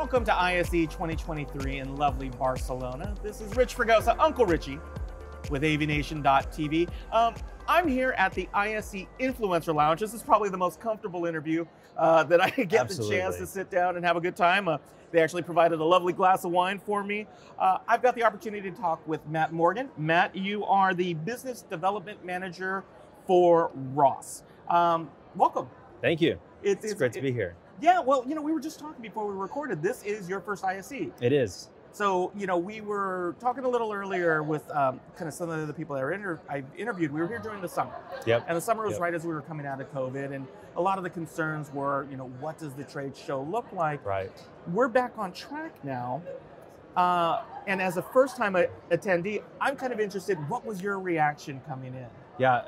Welcome to ISE 2023 in lovely Barcelona. This is Rich Fregosa, Uncle Richie, with AVNation.tv. I'm here at the ISE Influencer Lounge. This is probably the most comfortable interview that I get the chance to sit down and have a good time. They actually provided a lovely glass of wine for me. I've got the opportunity to talk with Matt Morgan. Matt, you are the Business Development Manager for Ross. Welcome. Thank you. It's great to be here. Yeah, well, we were just talking before we recorded. This is your first ISE. It is. So, we were talking a little earlier with kind of some of the people that I interviewed. We were here during the summer. Yep. And the summer was right as we were coming out of COVID. And a lot of the concerns were, what does the trade show look like? Right. We're back on track now. And as a first-time attendee, I'm kind of interested, what was your reaction coming in? Yeah,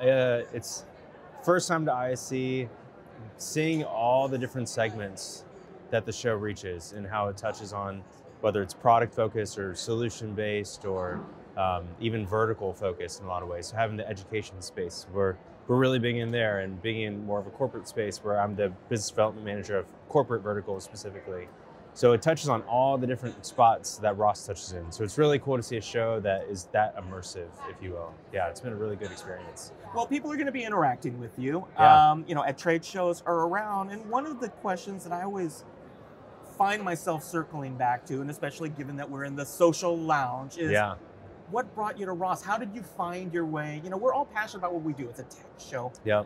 it's first time to ISE, seeing all the different segments that the show reaches and how it touches on whether it's product focused or solution based or even vertical focused in a lot of ways. So having the education space, we're really big in there, and being in more of a corporate space where I'm the business development manager of corporate verticals specifically. So it touches on all the different spots that Ross touches in. So it's really cool to see a show that is that immersive, if you will. Yeah, it's been a really good experience. Well, people are going to be interacting with you, at trade shows or around. And one of the questions that I always find myself circling back to, and especially given that we're in the social lounge, is what brought you to Ross? How did you find your way? We're all passionate about what we do. It's a tech show. Yeah.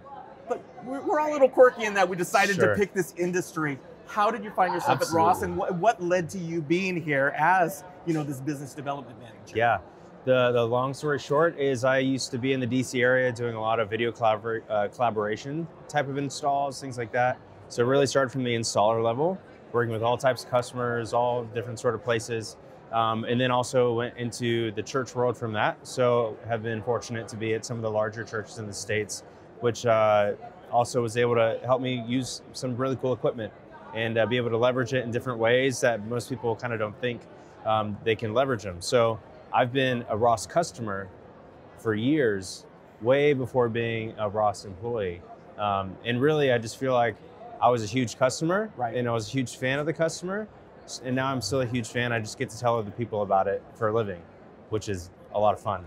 But we're all a little quirky in that we decided to pick this industry. How did you find yourself at Ross, and what led to you being here as, this business development manager? Yeah. The long story short is I used to be in the DC area doing a lot of video collaboration type of installs, things like that. So it really started from the installer level, working with all types of customers, all different sort of places. And then also went into the church world from that. So have been fortunate to be at some of the larger churches in the States, which also was able to help me use some really cool equipment and be able to leverage it in different ways that most people kind of don't think they can leverage them. So I've been a Ross customer for years, way before being a Ross employee. And really, I just feel like I was a huge customer, and I was a huge fan of the customer. And now I'm still a huge fan. I just get to tell other people about it for a living, which is a lot of fun.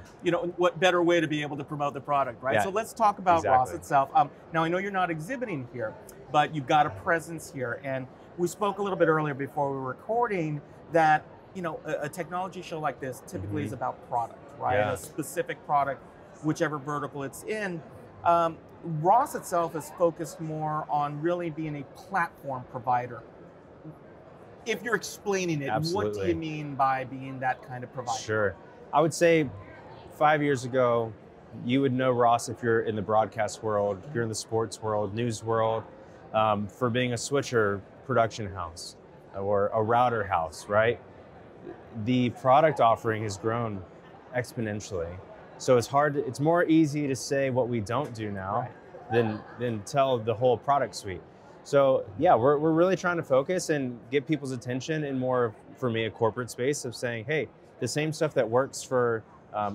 What better way to be able to promote the product, right? Yeah, so let's talk about Ross itself. Now, I know you're not exhibiting here, but you've got a presence here. And we spoke a little bit earlier before we were recording that, a technology show like this typically is about product, right? Yeah. A specific product, whichever vertical it's in. Ross itself is focused more on really being a platform provider. If you're explaining it, what do you mean by being that kind of provider? Sure. I would say 5 years ago, you would know Ross if you're in the broadcast world, if you're in the sports world, news world, for being a switcher production house or a router house, right? The product offering has grown exponentially. So it's more easy to say what we don't do now than tell the whole product suite. So yeah, we're really trying to focus and get people's attention in more, for me, a corporate space of saying, hey, the same stuff that works for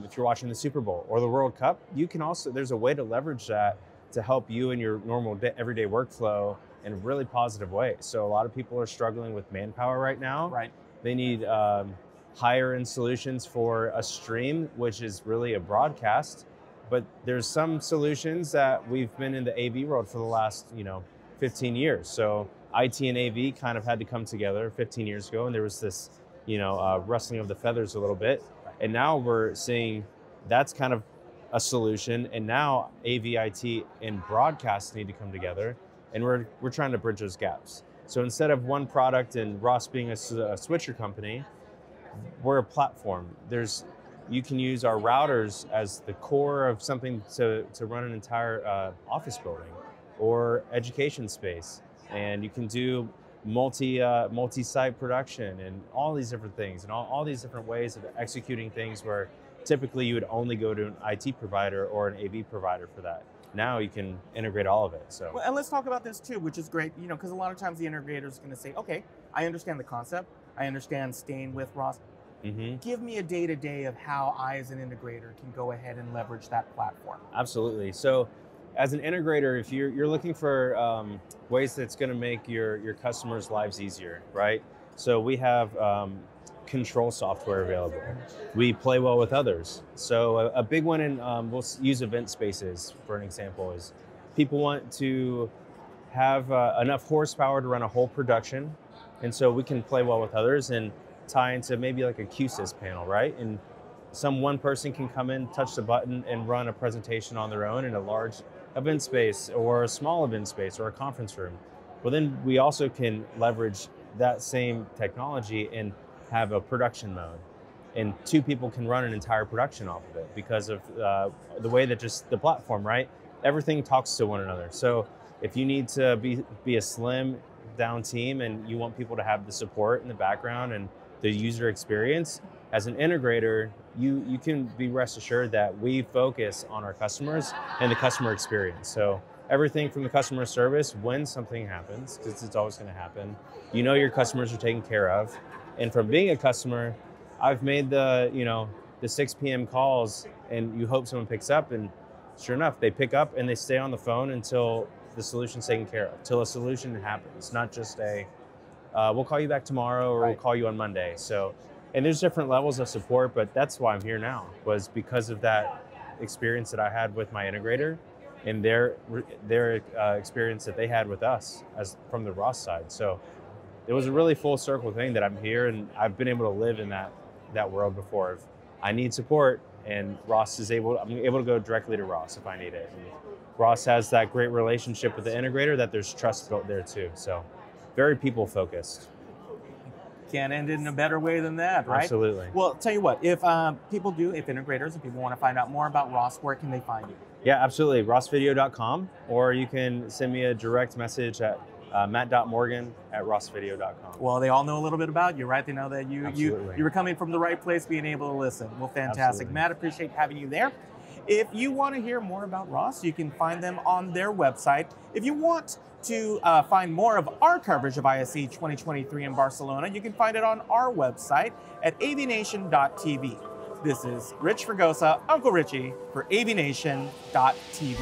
if you're watching the Super Bowl or the World Cup, you can also, there's a way to leverage that to help you in your normal everyday workflow in a really positive way. So a lot of people are struggling with manpower right now. Right. They need higher end solutions for a stream, which is really a broadcast. But there's some solutions that we've been in the AV world for the last, 15 years. So IT and AV kind of had to come together 15 years ago, and there was this, rustling of the feathers a little bit. And now we're seeing that's kind of a solution. And now AV, IT, and broadcast need to come together, and we're trying to bridge those gaps. So instead of one product and Ross being a switcher company, we're a platform. You can use our routers as the core of something to run an entire office building or education space. And you can do multi-site production and all these different things and all these different ways of executing things where typically you would only go to an IT provider or an AV provider for that. Now you can integrate all of it. So, well, and let's talk about this too, which is great, because a lot of times the integrator is going to say, okay, I understand the concept. I understand staying with Ross. Give me a day-to-day of how I, as an integrator, can go ahead and leverage that platform. Absolutely. So as an integrator, if you're looking for ways that's going to make your customers' lives easier, right? So we have control software available. We play well with others. So a big one in, use event spaces for an example, is people want to have enough horsepower to run a whole production. And so we can play well with others and tie into maybe like a QSIS panel, right? And some one person can come in, touch the button, and run a presentation on their own in a large event space or a small event space or a conference room. Well, then we also can leverage that same technology and have a production mode. And two people can run an entire production off of it because of the way that just the platform, right? Everything talks to one another. So if you need to be a slim down team and you want people to have the support in the background and the user experience, as an integrator, you can be rest assured that we focus on our customers and the customer experience. So everything from the customer service, when something happens, because it's always going to happen, you know your customers are taken care of. And from being a customer, I've made the 6 p.m. calls, and you hope someone picks up, and sure enough, they pick up and they stay on the phone until the solution's taken care of, till a solution happens, not just we'll call you back tomorrow or we'll call you on Monday. So, and there's different levels of support, but that's why I'm here now, was because of that experience that I had with my integrator and their experience that they had with us as from the Ross side. So it was a really full circle thing that I'm here, and I've been able to live in that world before. If I need support, and I'm able to go directly to Ross if I need it. And Ross has that great relationship with the integrator that there's trust built there too. So very people focused. Can't end it in a better way than that, right? Absolutely. Well, tell you what, if integrators, if people want to find out more about Ross, where can they find you? Yeah, absolutely. rossvideo.com, or you can send me a direct message at matt.morgan@rossvideo.com. Well, they all know a little bit about you, right? They know that you were coming from the right place, being able to listen. Well, fantastic. Absolutely. Matt, appreciate having you there. If you want to hear more about Ross, you can find them on their website. If you want to find more of our coverage of ISE 2023 in Barcelona, you can find it on our website at AVNation.tv. This is Rich Fregosa, Uncle Richie, for AVNation.tv.